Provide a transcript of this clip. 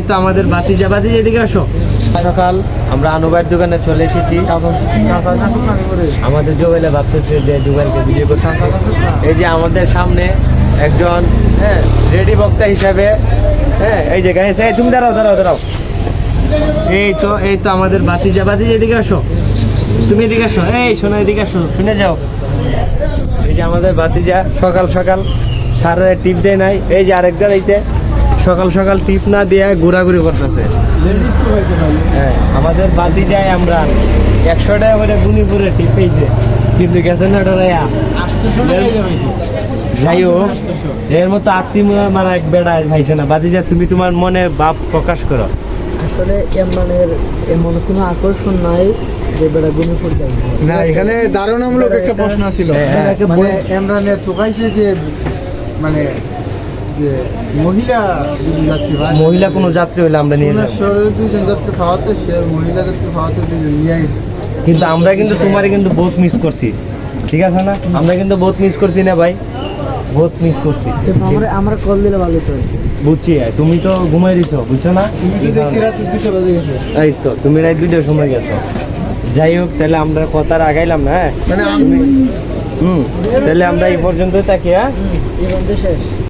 এই তো আমাদের বাতিজা এদিকে আসো। সকাল আমরা আনুবাইয়ের দোকানে চলে এসেছি। আমাদের জুবেলে ভাবতেছে যে জুবেলকে ভিডিও করতে। এই যে আমাদের সামনে একজন রেডি বক্তা হিসাবে এই যে গাইছে, তুমি দাঁড়াও। এই তো আমাদের বাতিজা এদিকে আসো, তুমি এদিকে আসো, এই শোনো এদিকে আসো, শুনে যাও। এই যে আমাদের বাতিজা সকাল সারা টিপ দেয় নাই। এই যে আরেকজন এইতে সকাল টিপ না দিয়ে ঘোরাঘুরি করতেছে। হ্যাঁ, আমাদের বাতিজায় আমরা 100 টাকা করে গুনিপুরে টিপ পেয়েছে, কিন্তু গেছে না ডরাইয়া। যাই হোক, এর মতো আত্মীয় মানে এক বেড়া ভাইছে না। বাতিজা, তুমি তোমার মনে ভাব প্রকাশ করো। আসলে এমরানের এমন কোনো আকর্ষণ নাই যে বেড়া গুনিপুর যায় না। এখানে দারুণামূলক একটা প্রশ্ন ছিল। মানে এমরানে তোকাইছে যে মানে যে মহিলা যদি যাত্রী হয়, মহিলা কোনো যাত্রী হলে আমরা নিয়ে যাবো। শহরের দুইজন যাত্রী খাওয়াতে, সে মহিলা যাত্রী খাওয়াতে দুইজন নিয়ে আইছে। কিন্তু আমরা কিন্তু তোমারে কিন্তু বহুত মিস করছি, ঠিক আছে না? আমরা কিন্তু বহুত মিস করছি না ভাই, বহুত মিস করছি। আমরা কল দিলে ভালো তো। বুঝছি, তুমি তো ঘুমাই দিছো, বুঝছো না? তুমি তো দেখছি রাত 2টা বাজে গেছে। এই তো তুমি রাত 2টার সময় গেছো। যাই হোক, তাহলে আমরা কথার আগাইলাম না। মানে তাহলে আমরা এই পর্যন্ত থাকি। এই বন্ধে শেষ।